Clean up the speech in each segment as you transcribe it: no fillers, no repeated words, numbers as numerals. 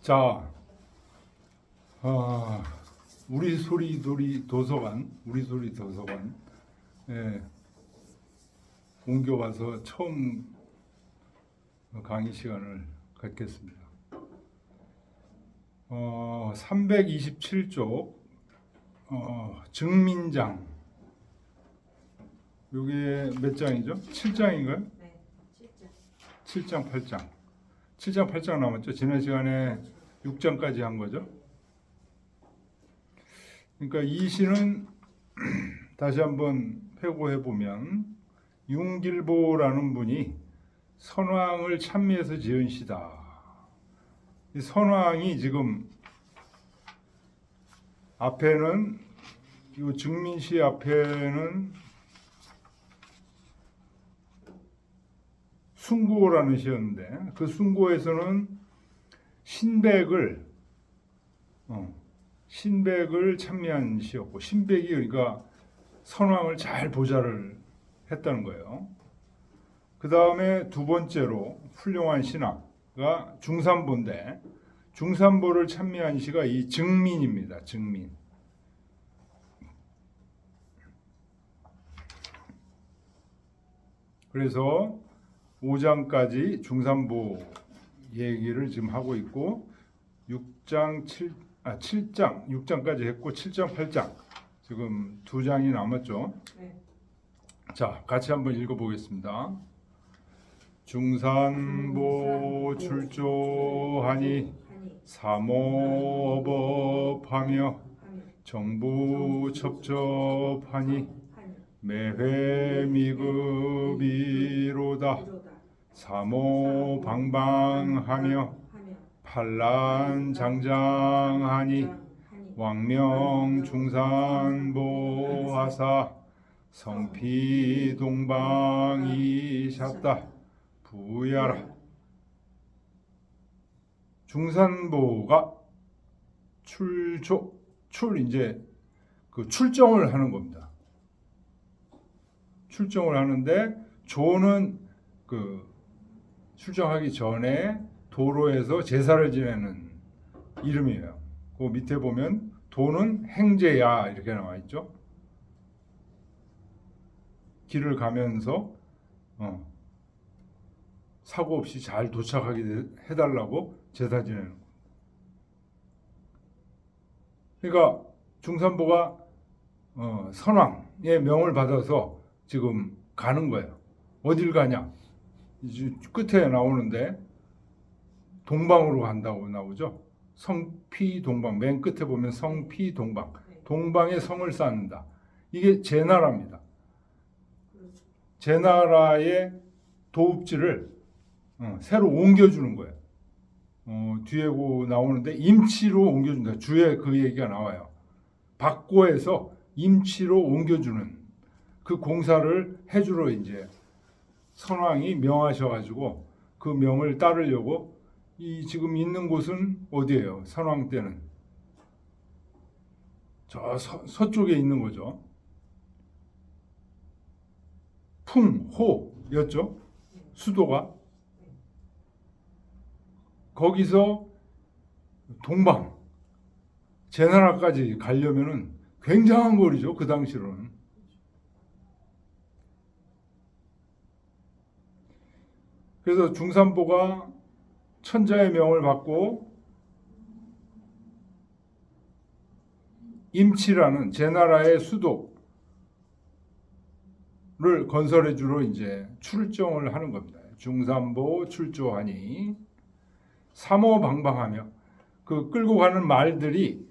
자, 우리 소리 도서관, 예, 옮겨와서 처음 강의 시간을 갖겠습니다. 327쪽 증민장, 이게 몇 장이죠? 7장인가요? 네, 7장, 7장 8장 남았죠? 지난 시간에 6장까지 한 거죠. 그러니까 이 시는 다시 한번 회고해 보면 윤길보라는 분이 선왕을 찬미해서 지은 시다. 이 선왕이 지금 앞에는 이 증민시 앞에는 순고라는 시였는데 그 순고에서는 신백을 찬미한 시였고, 신백이 그러니까 선왕을 잘 보좌를 했다는 거예요. 그 다음에 두 번째로 훌륭한 신하가 중산보인데, 중산보를 찬미한 시가 이 증민입니다. 증민. 그래서 5장까지 중산보 얘기를 지금 하고 있고, 6장까지 했고 7장, 8장 지금 2장이 남았죠. 네. 자, 같이 한번 읽어보겠습니다. 중산보 출조하니 사모업업하며 정부 첩첩하니 매회 미급이로다. 사모방방하며 판란장장하니 왕명 중산보하사 성피동방이셨다. 부야라. 중산보가 이제 그 출정을 하는 겁니다. 출정을 하는데 조는 그 출정하기 전에 도로에서 제사를 지내는 이름이에요. 그 밑에 보면 도는 행제야 이렇게 나와 있죠. 길을 가면서 사고 없이 잘 도착하게 해달라고 제사 지내는 거예요. 그러니까 중산보가 선왕의 명을 받아서 지금 가는 거예요. 어딜 가냐? 이제 끝에 나오는데 동방으로 간다고 나오죠. 성피동방, 맨 끝에 보면 성피동방, 동방에 성을 쌓는다. 이게 제나라입니다. 제나라의 도읍지를 새로 옮겨주는 거예요. 뒤에 나오는데 임치로 옮겨준다. 주에 그 얘기가 나와요. 박고에서 임치로 옮겨주는 그 공사를 해주러 이제 선왕이 명하셔가지고 그 명을 따르려고 이 지금 있는 곳은 어디예요? 선왕 때는 저 서쪽에 있는 거죠. 풍호였죠. 수도가. 거기서 동방 제나라까지 가려면은 굉장한 거리죠. 그 당시로는. 그래서 중산보가 천자의 명을 받고 임치라는 제나라의 수도를 건설해 주러 이제 출정을 하는 겁니다. 중산보 출조하니 사모방방하며 그 끌고 가는 말들이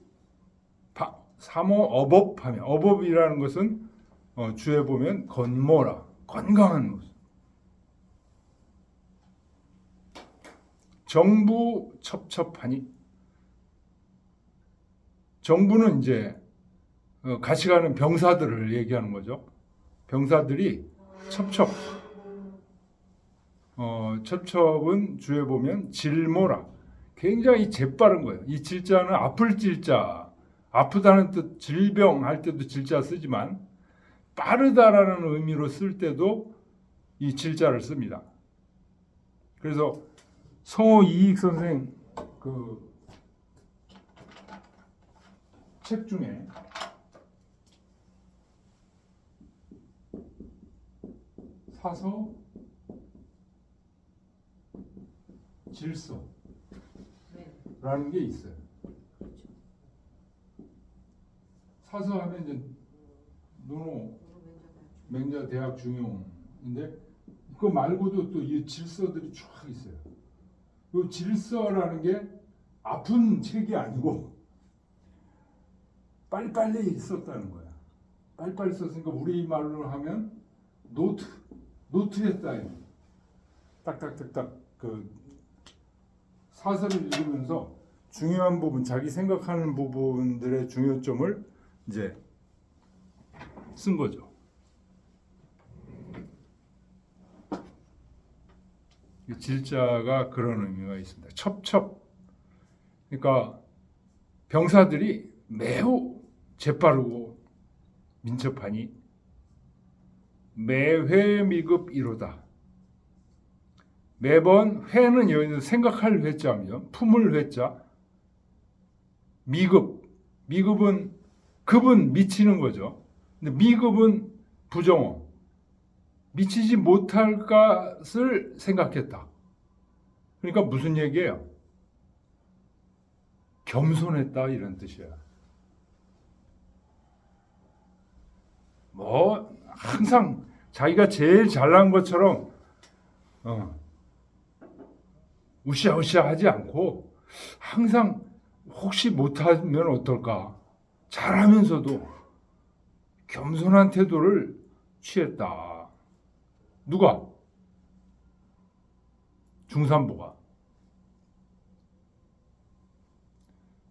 사모업업하며, 업업이라는 것은 주에 보면 건모라, 건강한 모습. 정부 첩첩하니, 정부는 이제 같이 가는 병사들을 얘기하는 거죠. 병사들이 첩첩은 주에 보면 질모라, 굉장히 재빠른 거예요. 이 질자는 아플 질자, 아프다는 뜻, 질병 할 때도 질자 쓰지만 빠르다라는 의미로 쓸 때도 이 질자를 씁니다. 그래서 성호 이익 선생 그 책 중에 사서 질서라는 게 있어요. 사서 하면 이제 노노 맹자 대학 중용인데 그 말고도 또 이 질서들이 쫙 있어요. 그 질서라는 게 아픈 책이 아니고 빨리빨리 썼다는 거야. 빨리빨리 썼으니까 우리 말로 하면 노트에 따요. 딱딱딱딱 그 사설을 읽으면서 중요한 부분, 자기 생각하는 부분들의 중요점을 이제 쓴 거죠. 질자가 그런 의미가 있습니다. 첩첩. 그러니까 병사들이 매우 재빠르고 민첩하니 매회미급 이로다. 매번 회는 여기서 생각할 회자며 품을 회자. 미급은 급은 미치는 거죠. 근데 미급은 부정어. 미치지 못할 것을 생각했다. 그러니까 무슨 얘기예요? 겸손했다 이런 뜻이야. 뭐 항상 자기가 제일 잘난 것처럼 우시아우시아 하지 않고 항상 혹시 못하면 어떨까? 잘하면서도 겸손한 태도를 취했다. 누가? 중산보가.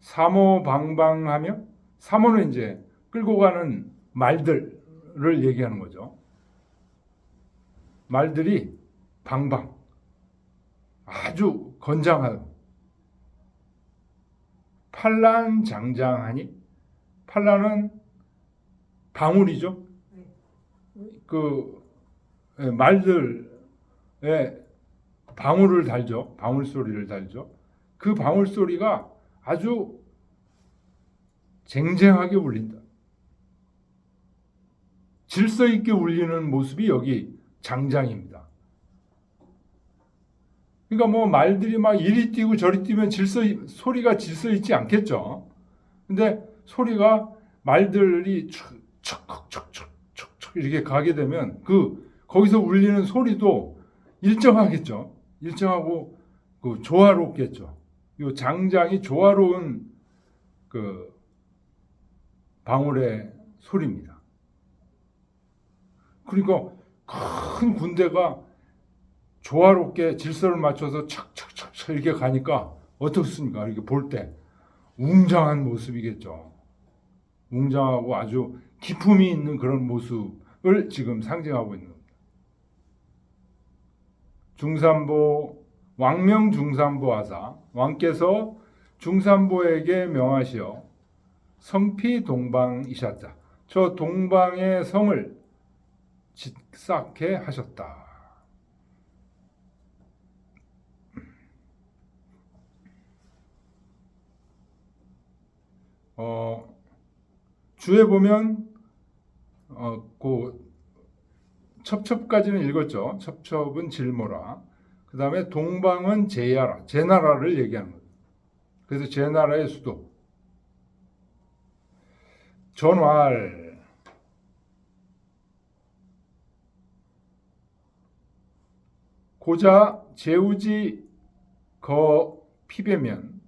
사모방방하며, 사모는 이제 끌고 가는 말들을 얘기하는 거죠. 말들이 방방, 아주 건장하고 판란장장하니, 판란은 방울이죠. 그 말들에 방울을 달죠. 방울 소리를 달죠. 그 방울 소리가 아주 쟁쟁하게 울린다. 질서 있게 울리는 모습이 여기 장장입니다. 그러니까 뭐 말들이 막 이리 뛰고 저리 뛰면 소리가 질서 있지 않겠죠. 근데 소리가 말들이 척척척척척 이렇게 가게 되면 거기서 울리는 소리도 일정하겠죠. 일정하고 조화롭겠죠. 이 장장이 조화로운 그 방울의 소리입니다. 그러니까 큰 군대가 조화롭게 질서를 맞춰서 착착착착 이렇게 가니까 어떻습니까? 이렇게 볼 때 웅장한 모습이겠죠. 웅장하고 아주 기품이 있는 그런 모습을 지금 상징하고 있는 겁니다. 중산보 왕명 중산보 하사 왕께서 중산보에게 명하시어 성피 동방이셨다. 저 동방의 성을 짓쌓게 하셨다. 주에 보면 그 첩첩까지는 읽었죠. 첩첩은 질모라. 그 다음에 동방은 제야라. 제나라를 얘기하는 거예요. 그래서 제나라의 수도. 전왈. 고자 제우지 거 피배면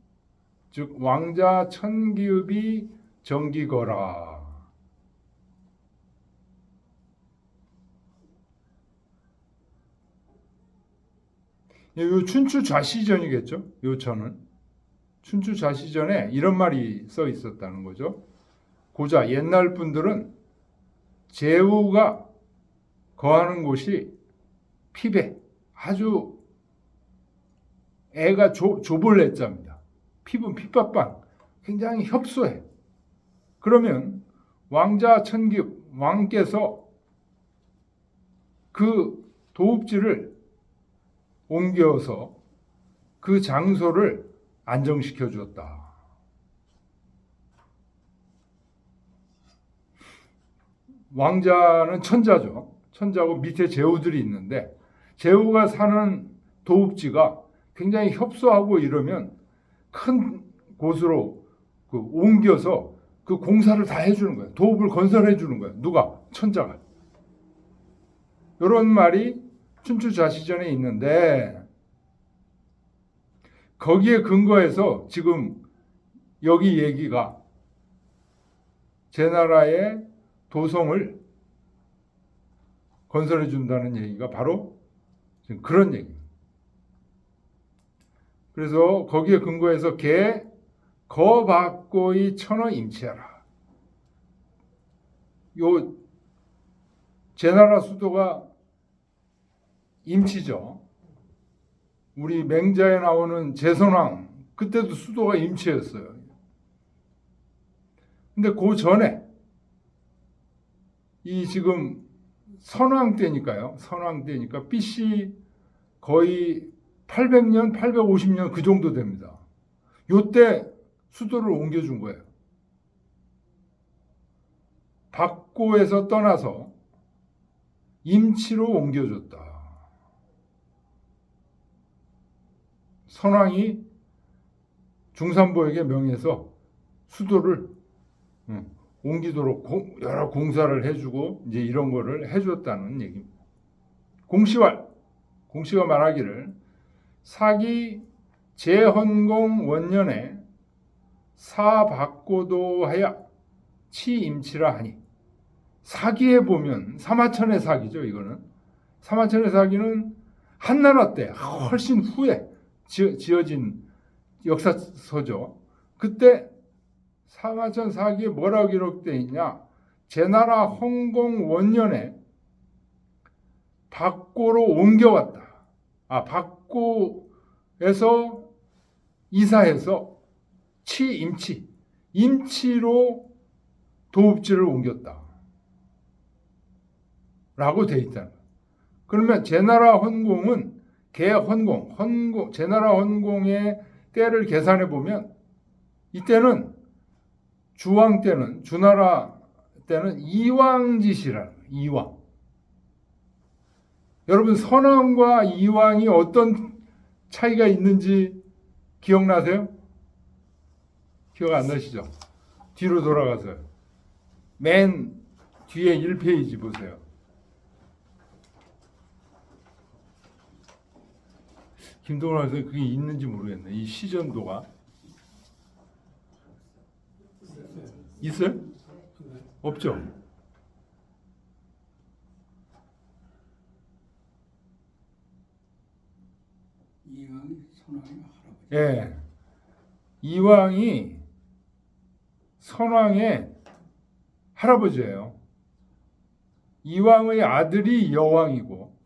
즉 왕자 천기읍이 정기거라. 이 춘추 좌시전이겠죠. 요 전은 춘추 좌시전에 이런 말이 써 있었다는 거죠. 고자 옛날 분들은 제후가 거하는 곳이 피배 아주 애가 조볼래자입니다. 피부 핏밥방 굉장히 협소해. 그러면 왕자 천기 왕께서 그 도읍지를 옮겨서 그 장소를 안정시켜 주었다. 왕자는 천자죠. 천자고 밑에 제후들이 있는데 제후가 사는 도읍지가 굉장히 협소하고 이러면 큰 곳으로 옮겨서 그 공사를 다 해주는 거예요. 도읍을 건설해 주는 거예요. 누가? 천자가. 이런 말이 춘추자시전에 있는데 거기에 근거해서 지금 여기 얘기가 제나라의 도성을 건설해 준다는 얘기가 바로 지금 그런 얘기입니다. 그래서 거기에 근거해서 거박고의 천어 임치하라. 요 제나라 수도가 임치죠. 우리 맹자에 나오는 제선왕 그때도 수도가 임치였어요. 근데 그 전에 이 지금 선왕 때니까요. 선왕 때니까 BC 거의 800년, 850년 그 정도 됩니다. 요때 수도를 옮겨준 거예요. 박고에서 떠나서 임치로 옮겨줬다. 선왕이 중산보에게 명해서 수도를 옮기도록 여러 공사를 해주고 이제 이런 거를 해줬다는 얘기입니다. 공시가 말하기를 사기 제헌공 원년에 사박고도하여 치임치라 하니 사기에 보면 사마천의 사기죠. 이거는 사마천의 사기는 한나라 때 훨씬 후에 지어진 역사서죠. 그때 사마천 사기에 뭐라고 기록되어 있냐? 제나라 헌공 원년에 박고로 옮겨왔다. 박고에서 이사해서 임치로 도읍지를 옮겼다. 라고 되어 있다. 그러면 제나라 헌공은 제나라 헌공의 때를 계산해 보면 이때는 주나라 때는 이왕짓이라는 거예요. 이왕. 여러분 선왕과 이왕이 어떤 차이가 있는지 기억나세요? 기억 안 나시죠? 뒤로 돌아가서요. 맨 뒤에 1페이지 보세요. 김동원 선생님 그게 있는지 모르겠네. 이 시전도가 있어요? 없죠? 이왕이 선왕의 할아버지. 예. 이왕이 선왕의 할아버지예요. 이왕의 아들이 여왕이고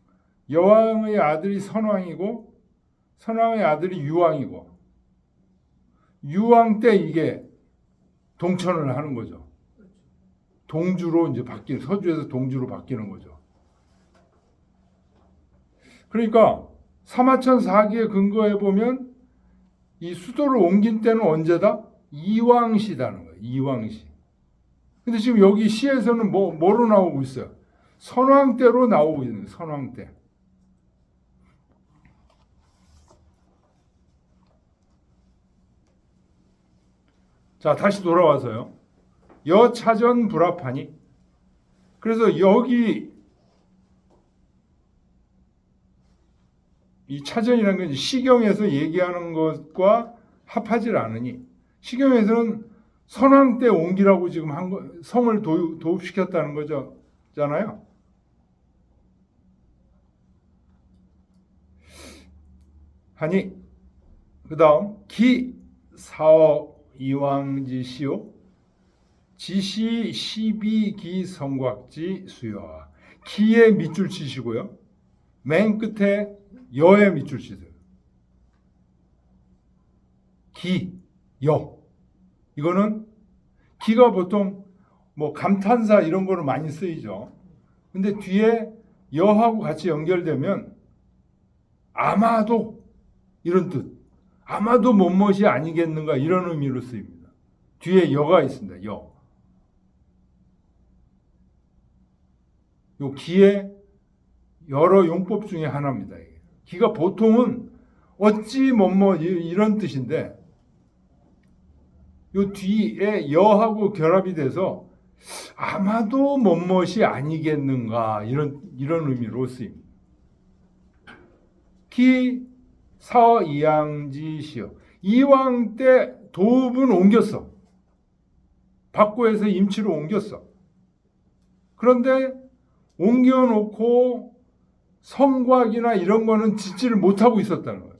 여왕의 아들이 선왕이고 선왕의 아들이 유왕이고 유왕 때 이게 동천을 하는 거죠. 동주로 이제 서주에서 동주로 바뀌는 거죠. 그러니까 사마천 사기에 근거해 보면 이 수도를 옮긴 때는 언제다? 이왕시다는 거예요. 이왕시. 근데 지금 여기 시에서는 뭐로 나오고 있어요? 선왕 때로 나오고 있는 선왕 때. 자, 다시 돌아와서요. 여차전 불합하니. 그래서 여기 이 차전이라는 건 시경에서 얘기하는 것과 합하지 않으니 시경에서는 선왕 때 옮기라고 지금 한 거, 성을 도읍시켰다는 거잖아요. 하니 그다음 기사어 이왕지시오 지시 12기 성곽지 수여와 기에 밑줄 치시고요. 맨 끝에 여에 밑줄 치세요. 여. 이거는 기가 보통 감탄사 이런 거로 많이 쓰이죠. 근데 뒤에 여하고 같이 연결되면 아마도 이런 뜻. 아마도 못못이 아니겠는가 이런 의미로 쓰입니다. 뒤에 여가 있습니다. 여. 요 기의 여러 용법 중에 하나입니다. 기가 보통은 어찌 뭐뭐 이런 뜻인데 요 뒤에 여하고 결합이 돼서 아마도 뭐뭇이 아니겠는가 이런 의미로 쓰입니다. 기 서이양지시여. 이왕 때 도읍은 옮겼어. 박고에서 임치로 옮겼어. 그런데 옮겨놓고 성곽이나 이런 거는 짓지를 못하고 있었다는 거예요.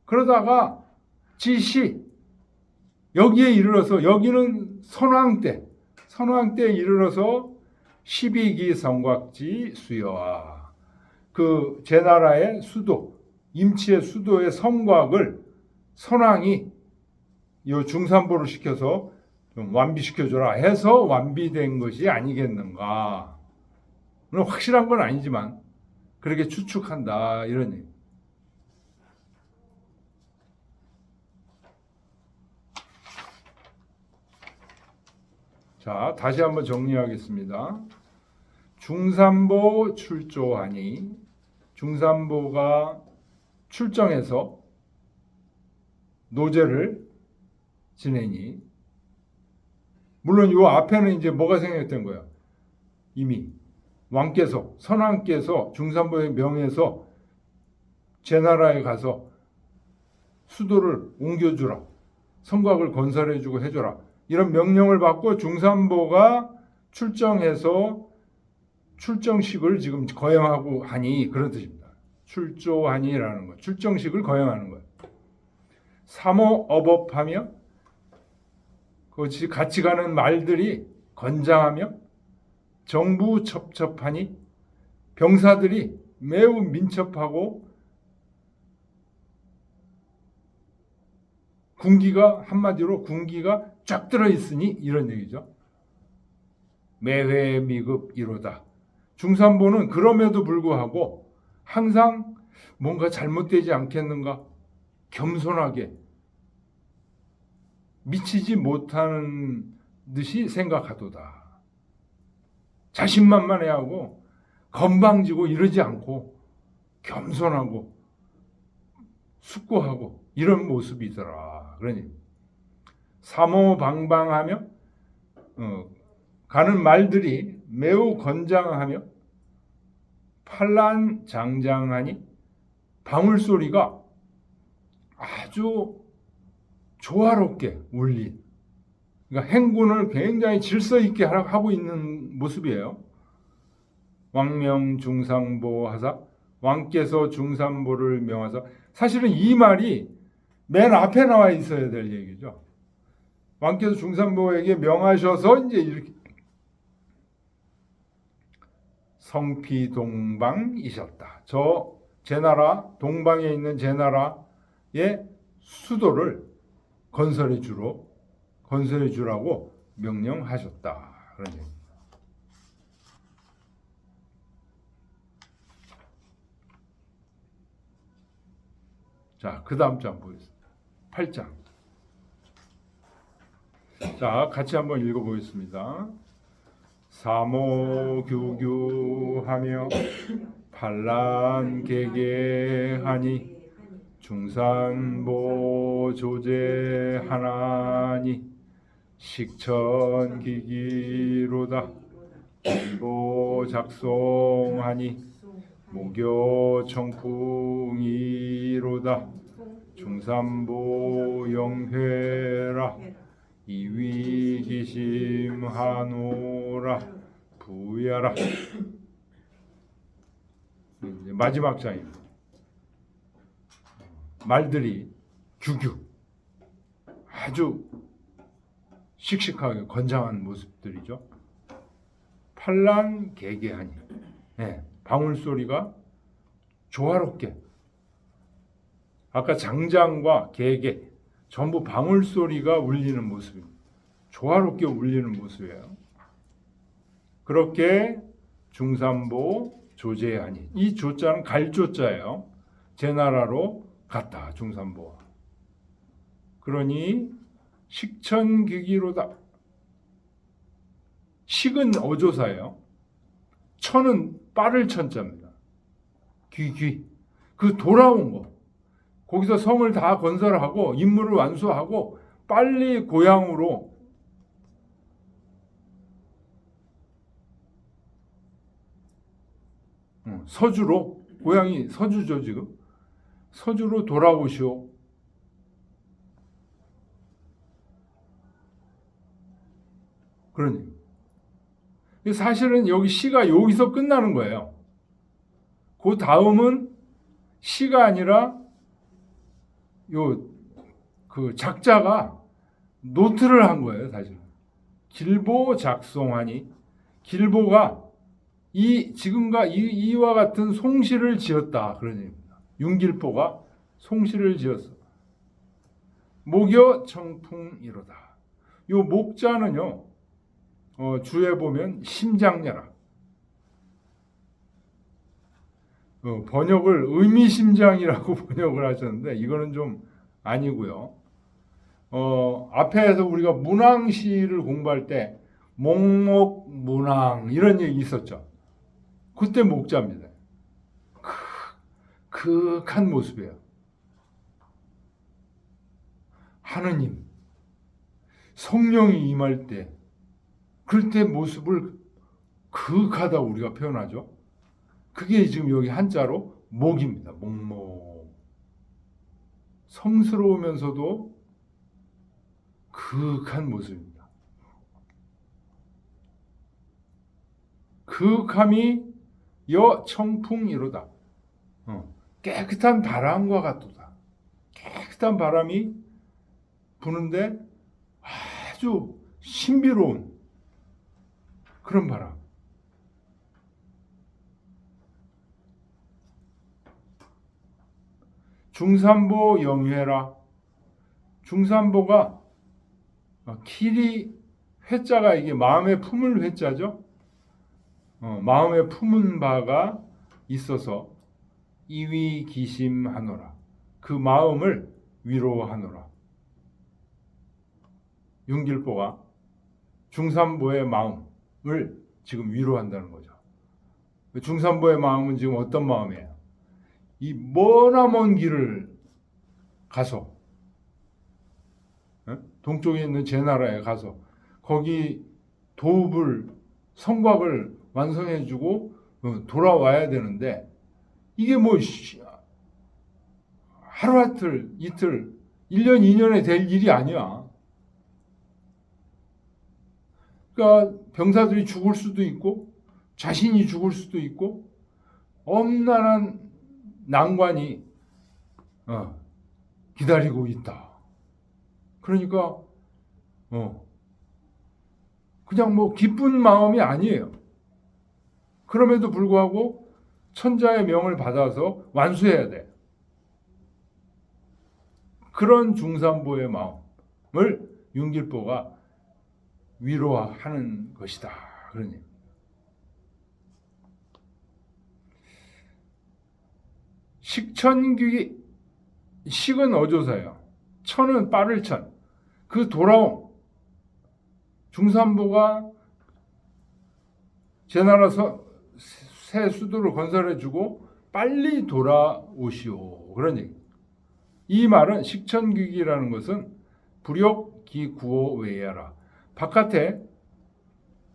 그러다가 지시 여기에 이르러서 여기는 선왕때에 이르러서 12기 성곽지 수여하. 그 제나라의 수도, 임치의 수도의 성곽을 선왕이 이 중산보를 시켜서 좀 완비시켜줘라 해서 완비된 것이 아니겠는가. 물론 확실한 건 아니지만 그렇게 추측한다 이런 얘기. 자, 다시 한번 정리하겠습니다. 중산보 출조하니 중산보가 출정해서 노제를 지내니 물론 이 앞에는 이제 뭐가 생겼던 거야? 이미 왕께서 선왕께서 중산보의 명에서 제나라에 가서 수도를 옮겨주라, 성곽을 건설해주고 해줘라 이런 명령을 받고 중산보가 출정해서 출정식을 지금 거행하고 하니 그런 뜻입니다. 출조하니라는 거, 출정식을 거행하는 거예요. 사모업업하며 같이 가는 말들이 건장하며 정부 첩첩하니 병사들이 매우 민첩하고 군기가 한마디로 군기가 쫙 들어 있으니 이런 얘기죠. 매회 미급 이로다. 중산보는 그럼에도 불구하고 항상 뭔가 잘못되지 않겠는가 겸손하게 미치지 못하는 듯이 생각하도다. 자신만만해하고 건방지고 이러지 않고 겸손하고 숙고하고 이런 모습이더라. 그러니 사모방방하며 가는 말들이 매우 건장하며 판란장장하니 방울소리가 아주 조화롭게 울린, 그러니까 행군을 굉장히 질서 있게 하고 있는 모습이에요. 왕명 중산보 하사, 왕께서 중산보를 명하사. 사실은 이 말이 맨 앞에 나와 있어야 될 얘기죠. 왕께서 중산보에게 명하셔서 이제 이렇게 성피동방이셨다. 저 제나라 동방에 있는 제나라의 수도를 건설해 주라고 명령하셨다. 그런 얘기입니다. 자, 그 다음 장 보겠습니다. 8장. 자, 같이 한번 읽어보겠습니다. 사모규규하며 반란개개하니 중산보 조제하나니 식천기기로다. 일보 작성하니 무교 청풍이로다. 중산보 영회라. 이위기심하노라. 부야라. 이제 마지막 장입니다. 말들이 규규 아주 씩씩하게 건장한 모습들이죠. 판란개개하니 방울 소리가 조화롭게, 아까 장장과 개개 전부 방울 소리가 울리는 모습입니다. 조화롭게 울리는 모습이에요. 그렇게 중산보 조제하니. 이 조자는 갈 조자예요. 제 나라로 갔다. 중산보가. 그러니 식천귀기로다. 식은 어조사예요. 천은 빠를 천자입니다. 귀. 그 돌아온 거. 거기서 성을 다 건설하고 임무를 완수하고 빨리 고향으로 서주로, 고향이 서주죠 지금. 서주로 돌아오시오. 그러니 사실은 여기 시가 여기서 끝나는 거예요. 그 다음은 시가 아니라 그 작자가 노트를 한 거예요, 사실. 길보 작송하니. 길보가 지금과 이와 같은 송시를 지었다. 그런 얘기입니다. 윤길보가 송시를 지었어. 목여 청풍이로다. 요 목자는요, 주에 보면 심장야라. 번역을 의미심장이라고 번역을 하셨는데 이거는 좀 아니고요. 앞에서 우리가 문왕시를 공부할 때 목목 문왕 이런 얘기 있었죠. 그때 목자입니다. 극한 모습이에요. 하느님, 성령이 임할 때 그럴 때 모습을 극하다 우리가 표현하죠. 그게 지금 여기 한자로 목입니다. 목목. 성스러우면서도 극한 모습입니다. 극함이 여청풍이로다. 깨끗한 바람과 같도다. 깨끗한 바람이 부는데 아주 신비로운 그런 바람. 중산보 영회라. 중산보가 길이 회자가 이게 마음에 품을 회자죠. 마음에 품은 바가 있어서 이위기심하노라. 그 마음을 위로하노라. 윤길보가 중산보의 마음을 지금 위로한다는 거죠. 중산보의 마음은 지금 어떤 마음이에요? 이 머나먼 길을 가서 동쪽에 있는 제 나라에 가서 거기 도읍을 성곽을 완성해주고 돌아와야 되는데 이게 뭐 하루 이틀 1년 2년에 될 일이 아니야. 그러니까 병사들이 죽을 수도 있고 자신이 죽을 수도 있고 엄난한 난관이 기다리고 있다. 그러니까 그냥 뭐 기쁜 마음이 아니에요. 그럼에도 불구하고 천자의 명을 받아서 완수해야 돼. 그런 중산보의 마음을 윤길보가 위로하는 것이다. 그런 얘기. 식천귀기, 식은 어조사예요. 천은 빠를 천. 그 돌아옴. 중산보가 제 나라 새 수도를 건설해주고 빨리 돌아오시오. 그런 얘기. 이 말은 식천귀기라는 것은 불욕기구호 외야라. 바깥에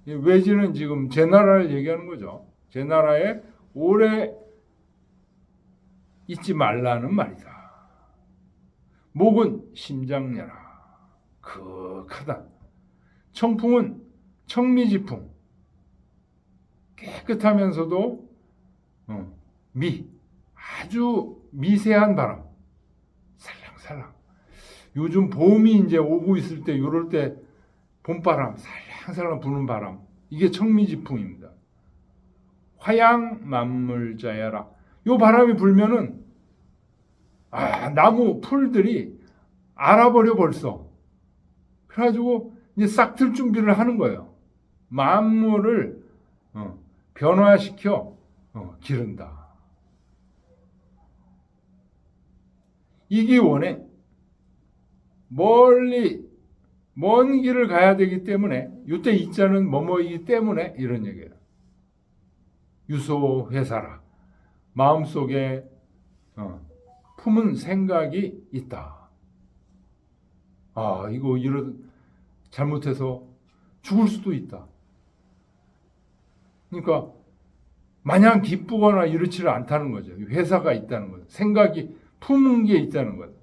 외지는 지금 제 나라를 얘기하는 거죠. 제 나라에 오래 잊지 말라는 말이다. 목은 심장야라. 극하다. 청풍은 청미지풍. 깨끗하면서도 아주 미세한 바람. 살랑살랑. 요즘 봄이 이제 오고 있을 때 이럴 때 봄바람 살랑살랑 부는 바람. 이게 청미지풍입니다. 화양만물자야라. 요 바람이 불면은 나무 풀들이 알아버려 벌써. 그래가지고 이제 싹 틀 준비를 하는 거예요. 만물을 변화시켜 기른다. 이기원에 멀리 먼 길을 가야 되기 때문에 이때 이자는 뭐뭐이기 때문에 이런 얘기예요. 유소회사라. 마음속에 품은 생각이 있다. 아, 이거 잘못해서 죽을 수도 있다. 그러니까 마냥 기쁘거나 이렇지를 않다는 거죠. 회사가 있다는 거죠. 생각이 품은 게 있다는 거죠.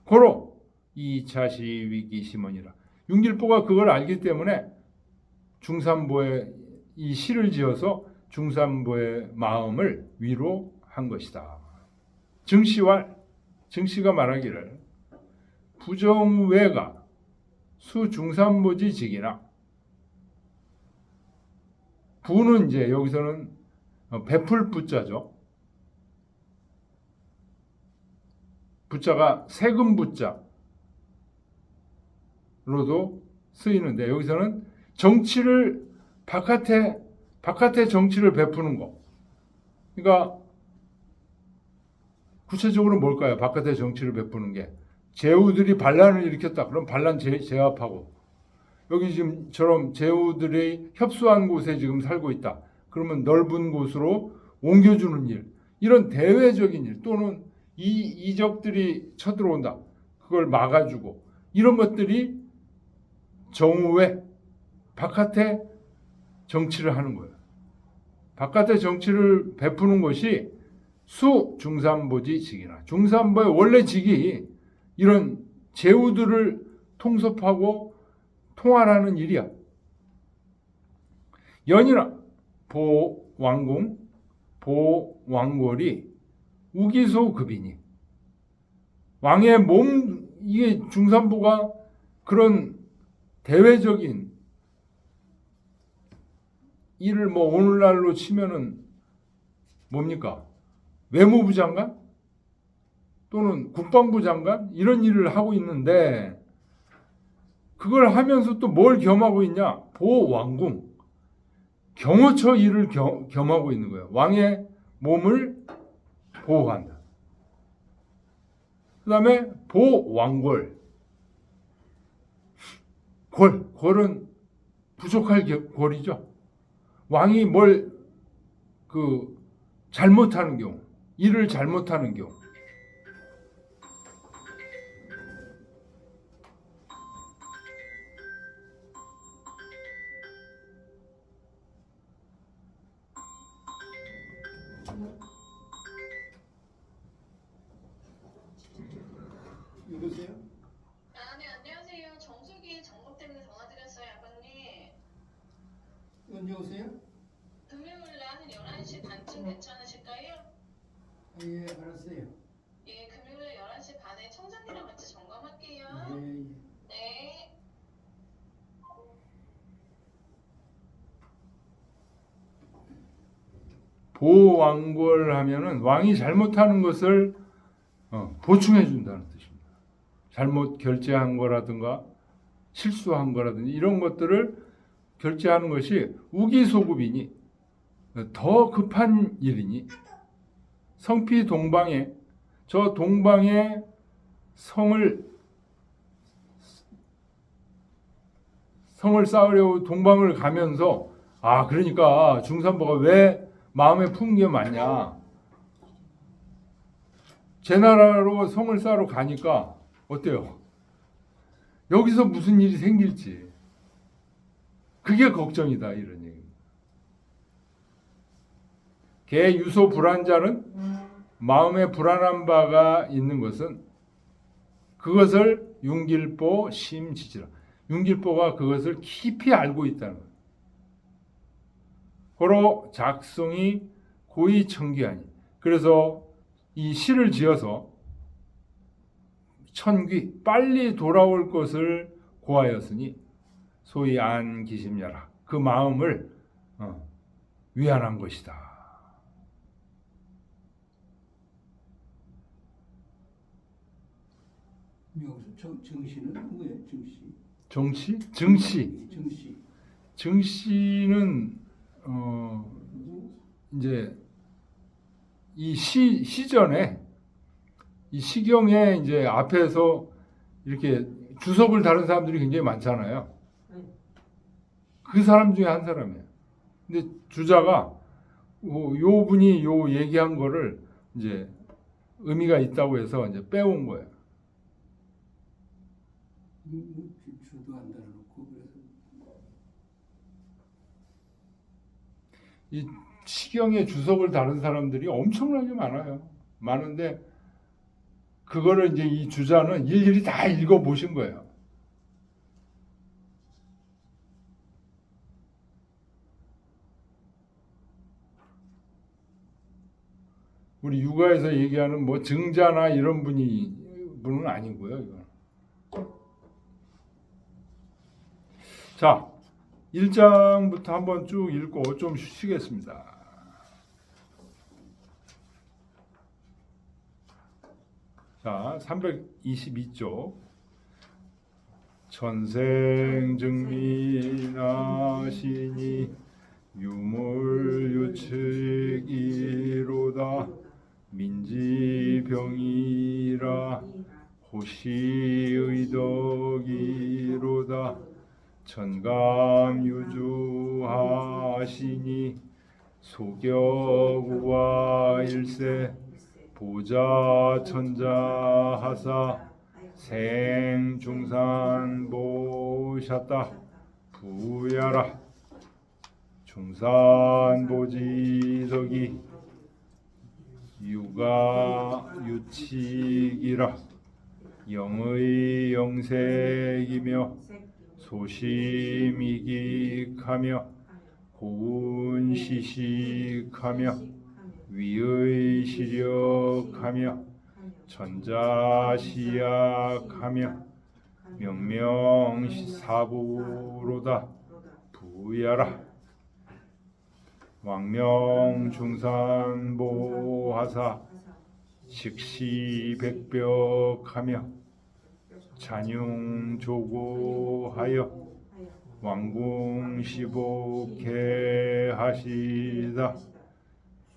고로 이 자시 위기 심언이라. 윤길보가 그걸 알기 때문에 중산보에 이 시를 지어서 중산보의 마음을 위로한 것이다. 증시가 말하기를 부정외가 수중산보지직이나 부는 이제 여기서는 베풀 부자죠. 부자가 세금 부자로도 쓰이는데 여기서는 정치를 바깥에 정치를 베푸는 거. 그러니까 구체적으로 뭘까요? 바깥에 정치를 베푸는 게 제후들이 반란을 일으켰다. 그럼 반란 제압하고 여기 지금처럼 제후들이 협소한 곳에 지금 살고 있다. 그러면 넓은 곳으로 옮겨주는 일, 이런 대외적인 일 또는 이적들이 쳐들어온다. 그걸 막아주고 이런 것들이 정후에 바깥에 정치를 하는 거예요. 바깥에 정치를 베푸는 것이 수중산보지직이나 중산보의 원래 직이 이런 제후들을 통섭하고 통할하는 일이야. 연이나 보왕궁, 보왕골이 우기소급이니 왕의 몸, 이게 중산보가 그런 대외적인 일을 뭐 오늘날로 치면은 뭡니까? 외무부 장관 또는 국방부 장관 이런 일을 하고 있는데 그걸 하면서 또 뭘 겸하고 있냐? 보왕궁, 경호처 일을 겸하고 있는 거예요. 왕의 몸을 보호한다. 그 다음에 보왕골, 골은 부족할 골이죠. 왕이 잘못하는 경우, 일을 잘못하는 경우. 여보세요? 네, 안녕하세요. 정수기 점검 때문에 전화드렸어요, 아버님. 언제 오세요? 금요일 날 한 11시 반쯤 괜찮으실까요? 예, 알았어요. 예, 금요일 11시 반에 청장님이랑 같이 점검할게요. 예. 네. 보왕골 하면은 왕이 잘못하는 것을 보충해 준다는 뜻입니다. 잘못 결제한 거라든가 실수한 거라든지 이런 것들을 결제하는 것이 우기소급이니 더 급한 일이니 성피 동방에 저 동방에 성을 쌓으려고 동방을 가면서 그러니까 중산보가 왜 마음에 품은 게 많냐. 제 나라로 성을 쌓으러 가니까 어때요? 여기서 무슨 일이 생길지 그게 걱정이다 이런 얘기입니다. 개 유소 불안자는 마음에 불안한 바가 있는 것은 그것을 윤길보 심지지라. 윤길보가 그것을 깊이 알고 있다는 거예요. 고로 작성이 고의청귀하니. 그래서 이 시를 지어서 천귀 빨리 돌아올 것을 고하였으니 소위 안기심야라. 그 마음을 위안한 것이다. 여기서 정씨는 누구예요? 정씨? 정시? 증시. 정씨. 증시는 이제 이 시전에 이 시경에 이제 앞에서 이렇게 주석을 다른 사람들이 굉장히 많잖아요. 그 사람 중에 한 사람이에요. 근데 주자가 요 분이 요 얘기한 거를 이제 의미가 있다고 해서 이제 빼온 거예요. 주도 안 달아놓고 그래서 이 시경에 주석을 다른 사람들이 엄청나게 많아요. 많은데 그거를 이제 이 주자는 일일이 다 읽어 보신 거예요. 우리 육아에서 얘기하는 뭐 증자나 이런 분은 아니고요. 이건. 자, 1장부터 한번 쭉 읽고 좀 쉬겠습니다. 자, 322쪽. 천생증민하시니 유물유측이로다 민지병이라 호시의덕이로다 천감유주하시니 소격우와 일세 보자천자하사 생중산보셨다 부야라 중산보지덕이 육아유칙이라 영의 영색이며 소심이익하며 고운시식하며 위의 시력하며 전자시약하며 명명사부로다 부야라 왕명중산보하사 식시백벽하며 잔융조고하여 왕궁시복해하시다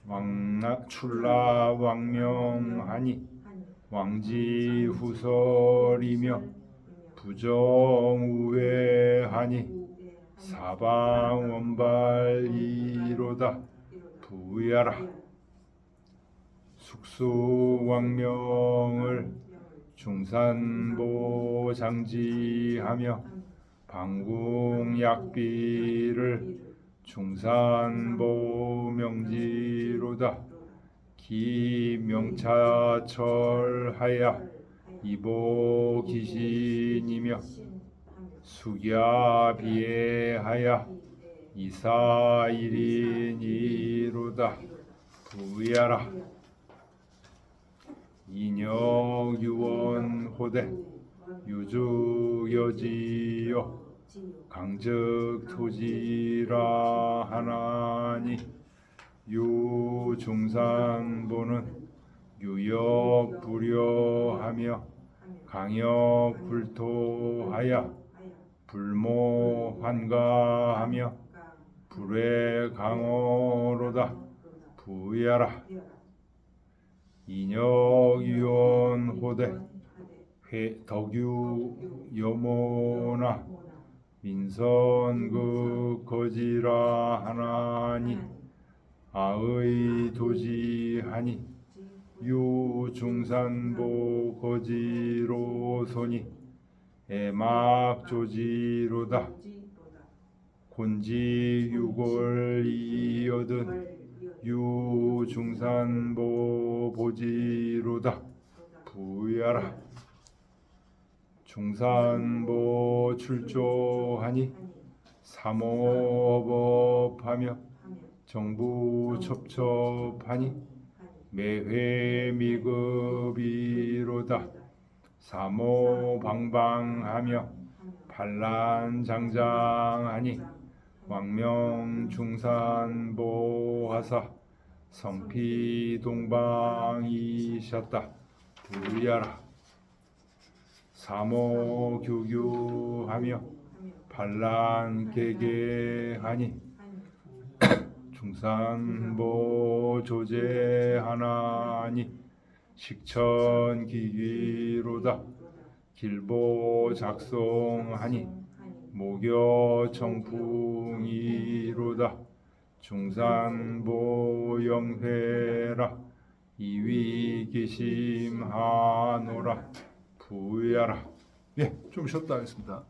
왕락출납왕명하니 왕지후설이며 부정우회하니 사방원발이로다 부야라 숙수왕명을 중산보장지하며 방궁약비를 중산보명지로다 기명차철하야 이보기신이며 숙야비해하야 이사일인이로다 부야라 인역유원호대 유주여지요 강적토지라 하나니 유중산보는 유역불여하며 강역불토하야 불모환가하며 불의 강어로다 부야라 인역유원호대 덕유여모나 민선극거지라 하나니 아의도지하니 유중산보 거지로소니 애막조지로다 곤지유골이여든 유중산보 보지로다 부야라 중산보 출조하니 삼호법하며 정부 첩첩하니 매회미급이로다 사모방방하며 반란장장하니 왕명중산보하사 성피동방이셨다 부야라 사모규규하며 반란개개하니 중산보 조제하나니 식천기기로다. 길보 작송하니 모교 청풍이로다. 중산보 영회라. 이위기심하노라. 부야라. 예, 좀 쉬었다 하겠습니다.